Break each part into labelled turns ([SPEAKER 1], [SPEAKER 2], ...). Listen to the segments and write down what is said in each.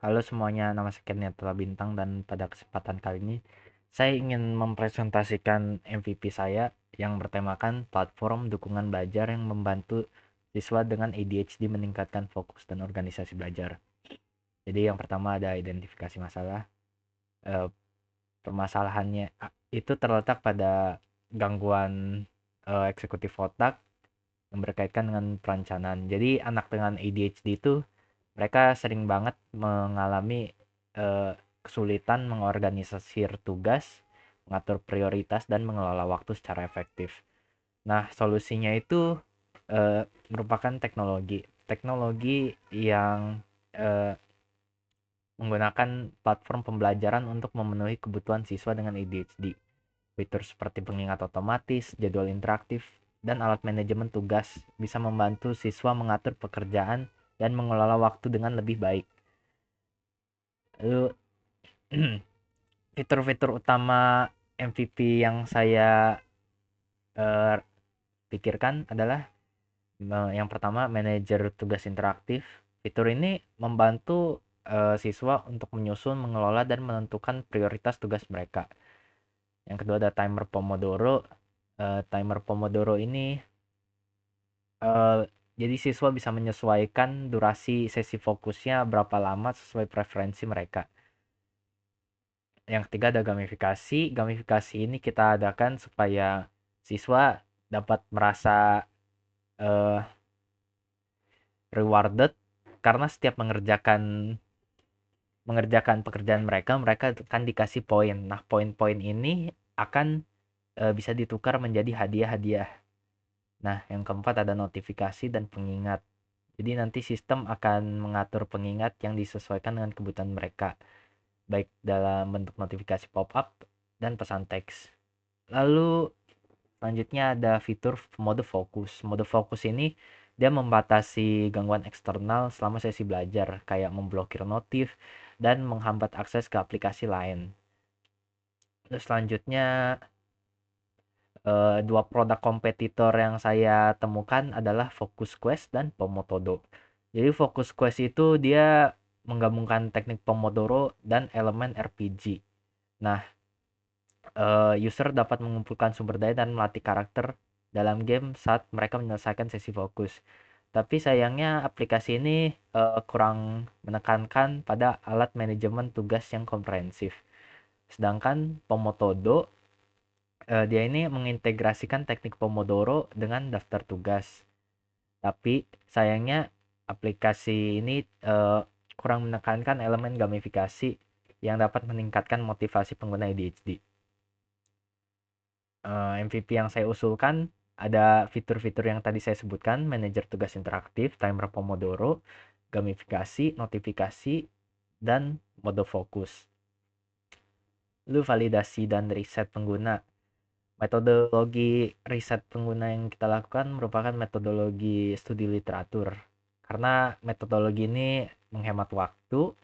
[SPEAKER 1] Halo semuanya, nama saya Kenyatta Bintang dan pada kesempatan kali ini saya ingin mempresentasikan MVP saya yang bertemakan platform dukungan belajar yang membantu siswa dengan ADHD meningkatkan fokus dan organisasi belajar. Jadi yang pertama ada identifikasi masalah. Eh, Permasalahannya itu terletak pada gangguan eksekutif otak yang berkaitan dengan perencanaan. Jadi anak dengan ADHD itu mereka sering banget mengalami eh, kesulitan mengorganisasi tugas, mengatur prioritas, dan mengelola waktu secara efektif. Nah, solusinya itu merupakan teknologi. Teknologi yang eh, menggunakan platform pembelajaran untuk memenuhi kebutuhan siswa dengan ADHD. Fitur seperti pengingat otomatis, jadwal interaktif, dan alat manajemen tugas bisa membantu siswa mengatur pekerjaan dan mengelola waktu dengan lebih baik. Lalu fitur-fitur utama MVP yang saya eh, pikirkan adalah yang pertama manajer tugas interaktif. Fitur ini membantu siswa untuk menyusun, mengelola, dan menentukan prioritas tugas mereka. Yang kedua ada timer Pomodoro. Timer Pomodoro ini eh, jadi siswa bisa menyesuaikan durasi sesi fokusnya berapa lama sesuai preferensi mereka. Yang ketiga ada gamifikasi. Gamifikasi ini kita adakan supaya siswa dapat merasa eh, rewarded karena setiap mengerjakan mengerjakan pekerjaan mereka, mereka akan dikasih poin. Nah, poin-poin ini akan bisa ditukar menjadi hadiah-hadiah. Nah, yang keempat ada notifikasi dan pengingat. Jadi nanti sistem akan mengatur pengingat yang disesuaikan dengan kebutuhan mereka, baik dalam bentuk notifikasi pop-up dan pesan teks. Lalu selanjutnya ada fitur mode fokus. Mode fokus ini dia membatasi gangguan eksternal selama sesi belajar, kayak memblokir notif dan menghambat akses ke aplikasi lain. Terus selanjutnya dua produk kompetitor yang saya temukan adalah Focus Quest dan Pomotodo. Jadi Focus Quest itu dia menggabungkan teknik Pomodoro dan elemen RPG. Nah, user dapat mengumpulkan sumber daya dan melatih karakter dalam game saat mereka menyelesaikan sesi fokus. Tapi sayangnya aplikasi ini kurang menekankan pada alat manajemen tugas yang komprehensif. Sedangkan Pomotodo, dia ini mengintegrasikan teknik Pomodoro dengan daftar tugas. Tapi sayangnya aplikasi ini kurang menekankan elemen gamifikasi yang dapat meningkatkan motivasi pengguna ADHD. MVP yang saya usulkan ada fitur-fitur yang tadi saya sebutkan, manajer tugas interaktif, timer Pomodoro, gamifikasi, notifikasi, dan mode fokus. Lalu validasi dan riset pengguna. Metodologi riset pengguna yang kita lakukan merupakan metodologi studi literatur. Karena metodologi ini menghemat waktu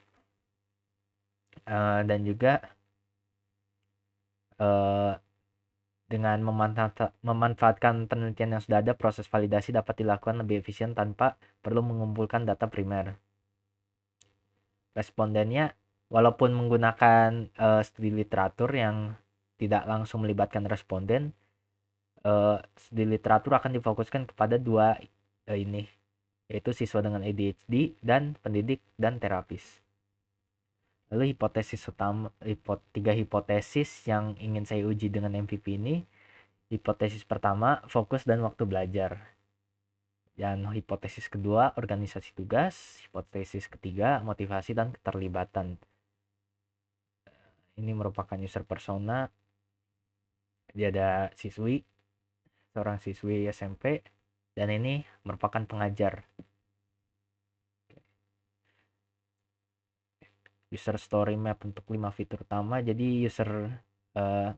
[SPEAKER 1] dan juga eh, dengan memanfaatkan penelitian yang sudah ada, proses validasi dapat dilakukan lebih efisien tanpa perlu mengumpulkan data primer. Respondennya, walaupun menggunakan studi literatur yang tidak langsung melibatkan responden, studi literatur akan difokuskan kepada dua ini, yaitu siswa dengan ADHD dan pendidik dan terapis. Lalu hipotesis utama, tiga hipotesis yang ingin saya uji dengan MVP ini. Hipotesis pertama, fokus dan waktu belajar. Dan hipotesis kedua, organisasi tugas. Hipotesis ketiga, motivasi dan keterlibatan. Ini merupakan user persona. Dia ada siswi, seorang siswi SMP, dan ini merupakan pengajar. User story map untuk 5 fitur utama. Jadi uh,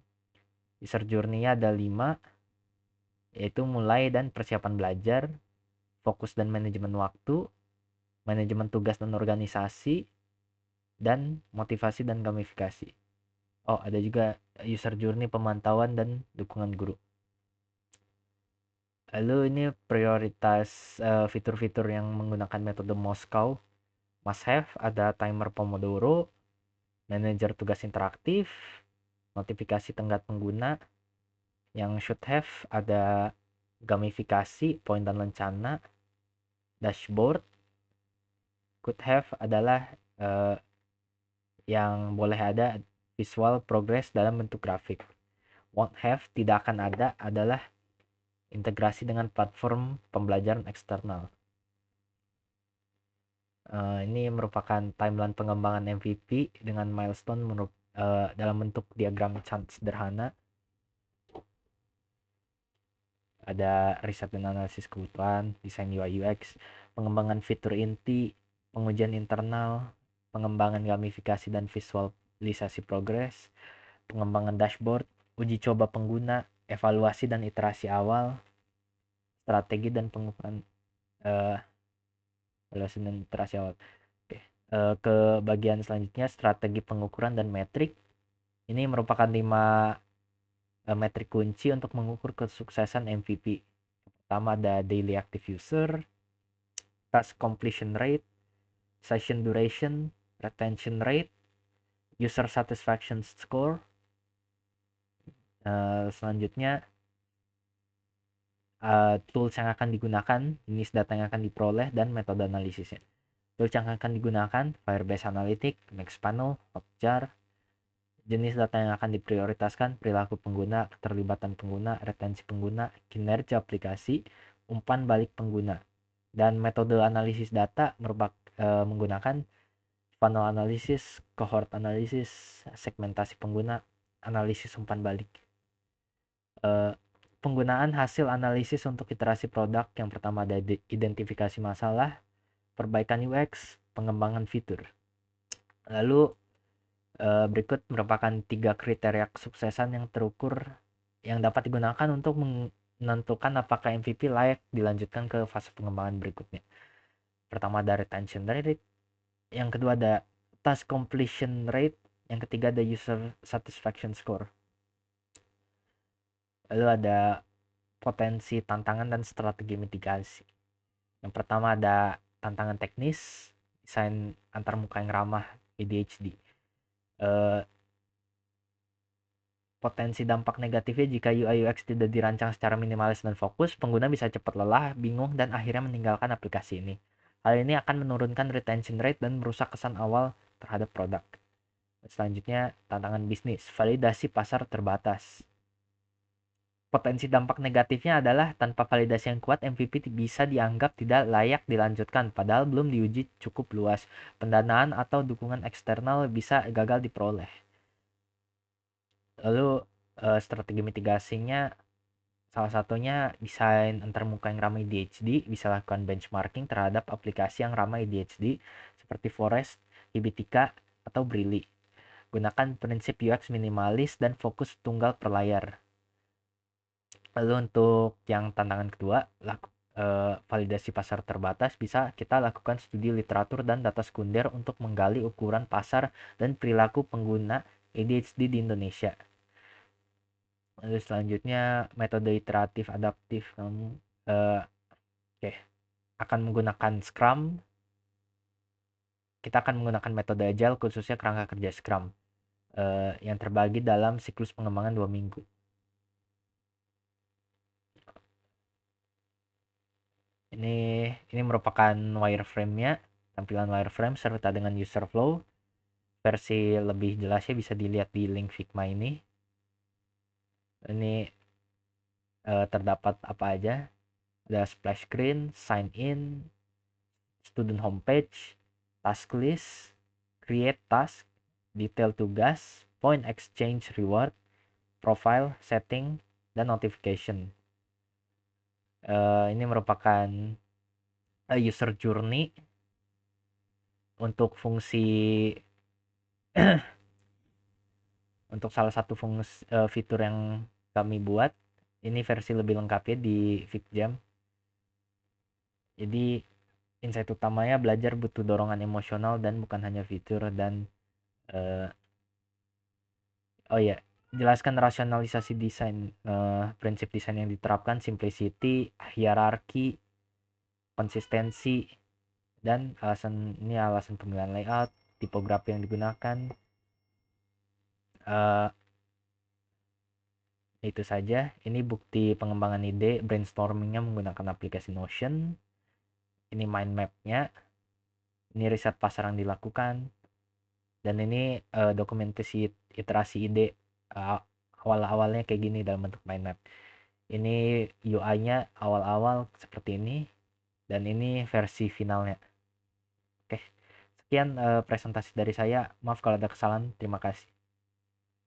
[SPEAKER 1] user journey-nya ada 5, yaitu mulai dan persiapan belajar, fokus dan manajemen waktu, manajemen tugas dan organisasi, dan motivasi dan gamifikasi. Oh, ada juga user journey pemantauan dan dukungan guru. Lalu ini prioritas fitur-fitur yang menggunakan metode Moskow. Must have ada timer Pomodoro, manajer tugas interaktif, notifikasi tenggat pengguna. Yang should have ada gamifikasi, poin dan lencana, dashboard. Could have adalah yang boleh ada visual progress dalam bentuk grafik. Won't have, tidak akan ada, adalah integrasi dengan platform pembelajaran eksternal. Ini merupakan timeline pengembangan MVP dengan milestone dalam bentuk diagram chart sederhana. Ada riset dan analisis kebutuhan, desain UI UX, pengembangan fitur inti, pengujian internal, pengembangan gamifikasi dan visualisasi progres, pengembangan dashboard, uji coba pengguna, evaluasi dan iterasi awal, strategi dan pengukuran evaluasi dan iterasi awal. Oke. Ke bagian selanjutnya, strategi pengukuran dan metrik. Ini merupakan 5 metrik kunci untuk mengukur kesuksesan MVP. Pertama ada daily active user, task completion rate, session duration, retention rate, user satisfaction score. Selanjutnya tools yang akan digunakan, jenis data yang akan diperoleh, dan metode analisisnya. Tools yang akan digunakan, Firebase Analytics, Mixpanel, Hotjar. Jenis data yang akan diprioritaskan, perilaku pengguna, keterlibatan pengguna, retensi pengguna, kinerja aplikasi, umpan balik pengguna. Dan metode analisis data menggunakan funnel analysis, cohort analysis, segmentasi pengguna, analisis umpan balik. Penggunaan hasil analisis untuk iterasi produk. Yang pertama ada identifikasi masalah, perbaikan UX, pengembangan fitur. Lalu berikut merupakan 3 kriteria kesuksesan yang terukur yang dapat digunakan untuk menentukan apakah MVP layak dilanjutkan ke fase pengembangan berikutnya. Pertama ada retention rate, yang kedua ada task completion rate, yang ketiga ada user satisfaction score. Lalu ada potensi tantangan dan strategi mitigasi. Yang pertama ada tantangan teknis, desain antarmuka yang ramah ADHD. Potensi dampak negatifnya jika UI UX tidak dirancang secara minimalis dan fokus, pengguna bisa cepat lelah, bingung, dan akhirnya meninggalkan aplikasi ini. Hal ini akan menurunkan retention rate dan merusak kesan awal terhadap produk. Selanjutnya, tantangan bisnis, validasi pasar terbatas. Potensi dampak negatifnya adalah tanpa validasi yang kuat, MVP bisa dianggap tidak layak dilanjutkan, padahal belum diuji cukup luas. Pendanaan atau dukungan eksternal bisa gagal diperoleh. Lalu strategi mitigasinya salah satunya desain antarmuka yang ramai ADHD, bisa lakukan benchmarking terhadap aplikasi yang ramai ADHD seperti Forest, Hibitika, atau Brili. Gunakan prinsip UX minimalis dan fokus tunggal per layar. Lalu untuk yang tantangan kedua, validasi pasar terbatas, bisa kita lakukan studi literatur dan data sekunder untuk menggali ukuran pasar dan perilaku pengguna ADHD di Indonesia. Lalu selanjutnya metode iteratif adaptif, kamu akan menggunakan Scrum. Kita akan menggunakan metode Agile khususnya kerangka kerja Scrum yang terbagi dalam siklus pengembangan 2 minggu. Ini merupakan wireframe-nya, tampilan wireframe serta dengan user flow. Versi lebih jelasnya bisa dilihat di link Figma ini. Ini terdapat apa aja? Ada splash screen, sign in, student homepage, task list, create task, detail tugas, point exchange reward, profile, setting, dan notification. Ini merupakan user journey untuk fungsi untuk salah satu fitur yang kami buat. Ini versi lebih lengkapnya di FigJam. Jadi insight utamanya, belajar butuh dorongan emosional dan bukan hanya fitur. Dan jelaskan rasionalisasi desain, prinsip desain yang diterapkan, simplicity, hierarki, konsistensi, dan alasan pemilihan layout, tipografi yang digunakan. Itu saja. Ini bukti pengembangan ide brainstormingnya menggunakan aplikasi Notion. Ini mind mapnya. Ini riset pasar yang dilakukan. Dan ini dokumentasi iterasi ide awal-awalnya kayak gini dalam bentuk mind map. Ini UI-nya awal-awal seperti ini. Dan ini versi finalnya. Oke, sekian presentasi dari saya. Maaf kalau ada kesalahan. Terima kasih.